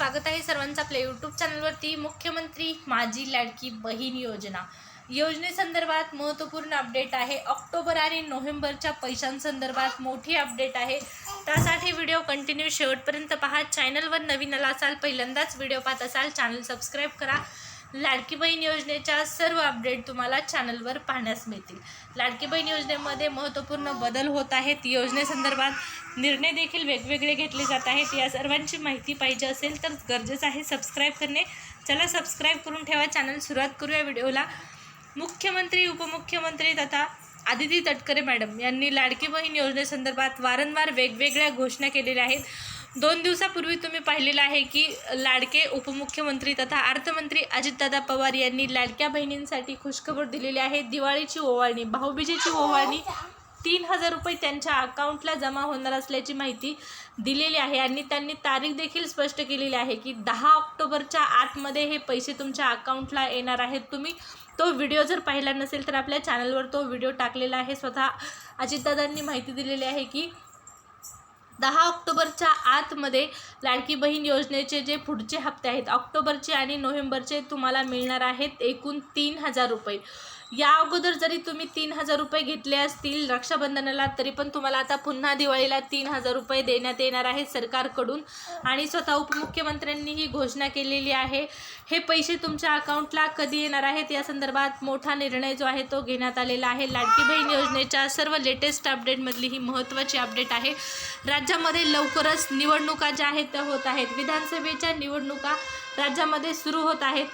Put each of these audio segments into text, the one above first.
स्वागत आहे सर्वांचं आपल्या यूट्यूब चॅनलवरती। मुख्यमंत्री माझी लाडकी बहीण योजनेसंदर्भात महत्त्वपूर्ण अपडेट आहे। ऑक्टोबर आणि नोव्हेंबरच्या पैशांसंदर्भात मोठी अपडेट आहे। त्यासाठी व्हिडिओ कंटिन्यू शेवटपर्यंत पहा। चॅनलवर नवीन आला असाल, पहिल्यांदाच व्हिडिओ पाहत असाल, चॅनल सबस्क्राईब करा। लाडकी बहीण योजनेच्या सर्व अपडेट तुम्हाला चॅनलवर पाहण्यास मिळतील। लाडकी बहीण योजनेमध्ये महत्त्वपूर्ण बदल होत आहेत। योजनेसंदर्भात निर्णय देखील वेगवेगळे घेतले जात आहेत। या सर्वांची माहिती पाहिजे असेल तर गरजेचं आहे सबस्क्राईब करणे। चला सबस्क्राईब करून ठेवा, चॅनल सुरुवात करूया व्हिडिओला। मुख्यमंत्री, उपमुख्यमंत्री तथा आदिती तटकरे मॅडम यांनी लाडकी बहीण योजनेसंदर्भात वारंवार वेगवेगळ्या घोषणा केलेल्या आहेत। 2 दिवसापूर्वी तुम्ही पाहिलेलं आहे की लाडके उपमुख्यमंत्री तथा अर्थमंत्री अजितदादा पवार यांनी लाडक्या बहिणींसाठी खुशखबर दिलेली आहे। दिवाळीची ओवाळणी, भाऊबीजेची ओवाळणी 3000 रुपये त्यांच्या अकाउंटला जमा होणार असल्याची माहिती दिलेली आहे आणि त्यांनी तारीख देखील स्पष्ट केलेली आहे की 10 ऑक्टोबरच्या आतमध्ये हे पैसे तुमच्या अकाउंटला येणार आहेत। तुम्ही तो व्हिडिओ जर पाहिला नसेल तर आपल्या चॅनलवर तो व्हिडिओ टाकलेला आहे। स्वतः अजितदादांनी माहिती दिलेली आहे की 10 ऑक्टोबरच्या आतमध्ये लाडकी बहीण योजनेचे जे पुढचे हप्ते आहेत, ऑक्टोबरचे आणि नोव्हेंबरचे, तुम्हाला मिळणार आहेत एकूण 3000 रुपये। या अगोदर जरी तुम्ही 3000 रुपये घेतले असतील रक्षाबंधनाला, तरी पण तुम्हाला आता पुन्हा दिवाळीला 3000 रुपये देण्यात येणार आहेत सरकारकडून। आणि स्वतः उपमुख्यमंत्र्यांनी ही घोषणा केलेली आहे। हे पैसे तुमच्या अकाउंटला कधी येणार आहेत या संदर्भात मोठा निर्णय जो आहे तो घेण्यात आलेला आहे। लाडकी बहीण योजनेच्या सर्व लेटेस्ट अपडेटमधली ही महत्त्वाची अपडेट आहे। राज्यामध्ये लवकरच निवडणुका ज्या आहेत त्या होत आहेत। विधानसभेच्या निवडणुका राज्यामध्ये सुरू होत आहेत।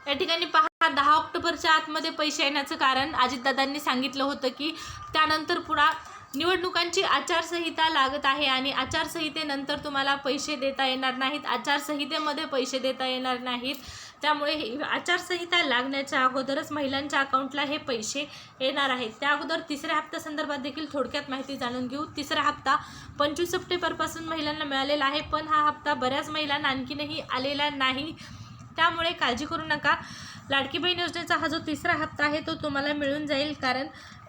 या ठिकाणी पहा, 10 ऑक्टोबरच्या आतमध्ये पैसे येण्याचं कारण अजितदादांनी सांगितलं होतं की त्यानंतर पुन्हा निवडणुकांची आचारसंहिता लागत आहे आणि आचारसंहितेनंतर तुम्हाला पैसे देता येणार नाहीत, आचारसंहितेमध्ये पैसे देता येणार नाहीत। त्यामुळे आचारसंहिता लागण्याच्या अगोदरच महिलांच्या अकाउंटला हे पैसे येणार आहेत। त्या अगोदर तिसऱ्या हप्त्यासंदर्भात देखील थोडक्यात माहिती जाणून घेऊ। तिसरा हप्ता 25 सप्टेंबरपासून महिलांना मिळालेला आहे, पण हा हप्ता बऱ्याच महिलांना आणखीनही आलेला नाही, त्यामुळे काळजी करू नका। लाडकी बहीण योजनेचा हा जो तिसरा हप्ता आहे तो तुम्हाला मिळून जाईल, कारण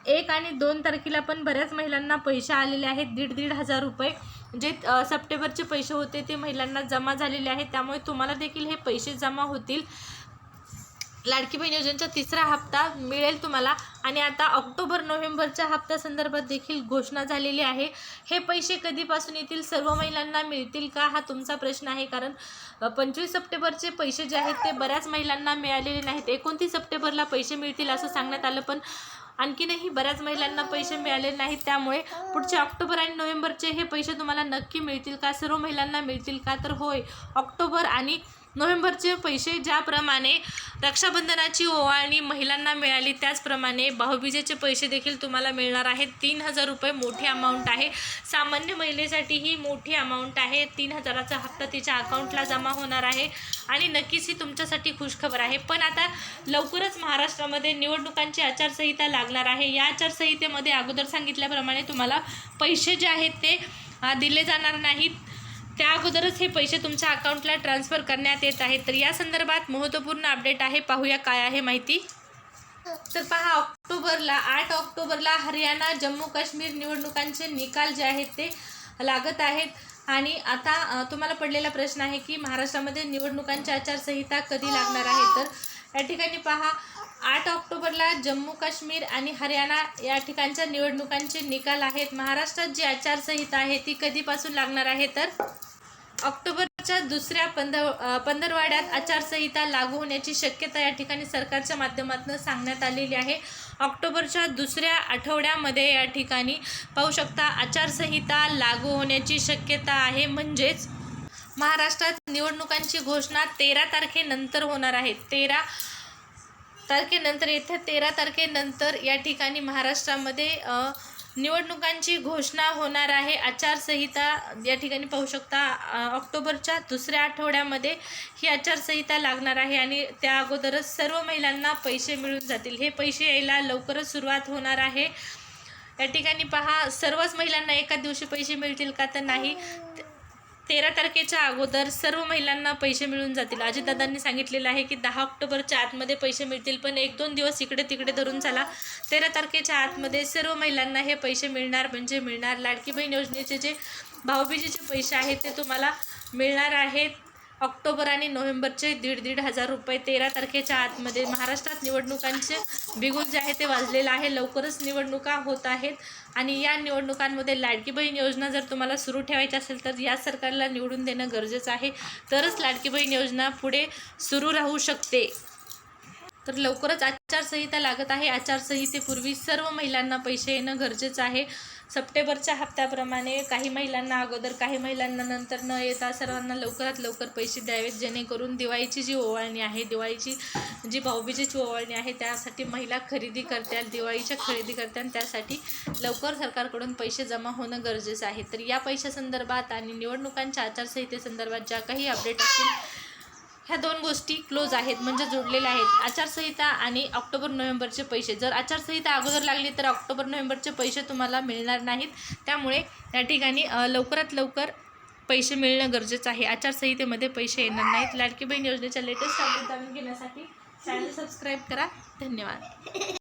1 आणि 2 तारखेला पण बऱ्याच महिलांना पैसे आलेले आहेत। 1,500 रुपये जे सप्टेंबरचे पैसे होते ते महिलांना जमा झालेले आहेत, त्यामुळे तुम्हाला देखील हे पैसे जमा होतील। लाडकी बहीण योजनेचा तिसरा हप्ता मिळेल तुम्हाला। आणि आता ऑक्टोबर नोव्हेंबरच्या हप्त्यासंदर्भात देखील घोषणा झालेली आहे। हे पैसे कधीपासून येतील, सर्व महिलांना मिळतील का, हा तुमचा प्रश्न आहे। कारण 25 सप्टेंबरचे पैसे जे आहेत ते बऱ्याच महिलांना मिळालेले नाहीत। 29 सप्टेंबरला पैसे मिळतील असं सांगण्यात आलं, पण आणखीनही बऱ्याच महिलांना पैसे मिळाले नाहीत। त्यामुळे पुढचे ऑक्टोबर आणि नोव्हेंबरचे हे पैसे तुम्हाला नक्की मिळतील का, सर्व महिलांना मिळतील का, तर होय, ऑक्टोबर आणि नोव्हेंबरचे पैसे ज्याप्रमाणे रक्षाबंधनाची ओवाळणी महिलांना मिळाली, त्याचप्रमाणे भाऊबीजेचे पैसे देखील तुम्हाला मिळणार आहेत। 3000 रुपये मोठी अमाऊंट आहे, सामान्य महिलेसाठी ही मोठी अमाऊंट आहे। 3000चा हप्ता तिच्या अकाउंटला जमा होणार आहे आणि नक्कीच ही तुमच्यासाठी खुशखबर आहे। पण आता लवकरच महाराष्ट्रामध्ये निवडणुकांची आचारसंहिता लागणार आहे। या आचारसंहितेमध्ये अगोदर सांगितल्याप्रमाणे तुम्हाला पैसे जे आहेत ते दिले जाणार नाहीत, त्या अगोदरच हे पैसे तुमच्या अकाउंटला ट्रान्सफर करण्यात येत आहेत। तर या संदर्भात महत्त्वपूर्ण अपडेट आहे, पाहूया काय आहे माहिती। तर पहा, 8 ऑक्टोबरला हरियाणा, जम्मू काश्मीर निवडणुकांचे निकाल जे आहेत ते लागत आहेत। आणि आता तुम्हाला पडलेला प्रश्न आहे की महाराष्ट्रामध्ये निवडणुकांची आचारसंहिता कधी लागणार आहे। तर या ठिकाणी पहा, 8 ऑक्टोबरला जम्मू काश्मीर आणि हरियाणा या ठिकाणच्या निवडणुकांचे निकाल आहेत। महाराष्ट्रात जी आचारसंहिता आहे ती कधीपासून लागणार आहे, तर ऑक्टोबरच्या दुसऱ्या पंधरवड्यात आचारसंहिता लागू होण्याची शक्यता या ठिकाणी सरकारच्या माध्यमातून सांगण्यात आलेली आहे। ऑक्टोबरच्या दुसऱ्या आठवड्यामध्ये या ठिकाणी पाहू शकता आचारसंहिता लागू होण्याची शक्यता आहे। म्हणजेच महाराष्ट्रात निवडणुकांची घोषणा 13 तारखेनंतर होणार आहे। 13 तारखेनंतर, येत्या 13 तारखेनंतर या ठिकाणी महाराष्ट्रामध्ये निवडणुकांची घोषणा होणार आहे। आचारसंहिता या ठिकाणी पाहू शकता ऑक्टोबरच्या दुसऱ्या आठवड्यामध्ये ही आचारसंहिता लागणार आहे आणि त्या अगोदरच सर्व महिलांना पैसे मिळून जातील। हे पैसे यायला लवकरच सुरुवात होणार आहे। या ठिकाणी पहा, सर्वच महिलांना एकाच दिवशी पैसे मिळतील का, तर नाही, 13 तारखेच्या अगोदर सर्व महिलांना पैसे मिळून जातील। अजितदादांनी सांगितलेलं आहे की 10 ऑक्टोबरच्या आतमध्ये पैसे मिळतील, पण 1-2 दिवस इकडे तिकडे धरून चला, 13 तारखेच्या आतमध्ये सर्व महिलांना हे पैसे मिळणार म्हणजे मिळणार। लाडकी बहीण योजनेचे जे भाऊबीजेचे पैसे आहेत ते तुम्हाला मिळणार आहेत ऑक्टोबर आणि नोव्हेंबरचे 1,500 रुपये 13 तारखेच्या आतमध्ये. महाराष्ट्रात निवडणुकांचे बिगुल जे आहे ते वाजलेलं आहे. लवकरच निवडणुका होत आहेत आणि या निवडणुकांमध्ये लाडकी बहीण योजना जर तुम्हाला सुरू ठेवायची असेल तर या सरकारला निवडून देणं गरजेचं आहे. तरच लाडकी बहीण योजना पुढे सुरू राहू शकते. तर लवकरच आचारसंहिता लागत आहे. आचारसंहितेपूर्वी सर्व महिलांना पैसे येणं गरजेचं आहे. सप्टेंबरच्या हप्त्याप्रमाणे काही महिलांना अगोदर, काही महिलांना नंतर न येता सर्वांना लवकरात लवकर पैसे द्यावेत, जेणेकरून दिवाळीची जी ओवाळणी आहे, दिवाळीची जी भाऊबीजेची ओवाळणी आहे त्यासाठी महिला खरेदी करतात, दिवाळीच्या खरेदी करतात. त्यासाठी लवकर सरकारकडून पैसे जमा होणं गरजेचं आहे. तर या पैशासंदर्भात आणि निवडणुकांच्या आचारसंहितेसंदर्भात ज्या काही अपडेट असतील ह्या 2 गोष्टी क्लोज आहेत, म्हणजे जोडलेल्या आहेत. आचारसंहिता आणि ऑक्टोबर नोव्हेंबरचे पैसे. जर आचारसंहिता अगोदर लागली तर ऑक्टोबर नोव्हेंबरचे पैसे तुम्हाला मिळणार नाहीत. त्यामुळे या ठिकाणी लवकरात लवकर पैसे मिळणं गरजेचं आहे. आचारसंहितेमध्ये पैसे येणार नाहीत. लाडकी बहीण योजनेच्या लेटेस्ट अपडेट जाणून घेण्यासाठी चॅनल सबस्क्राईब करा. धन्यवाद.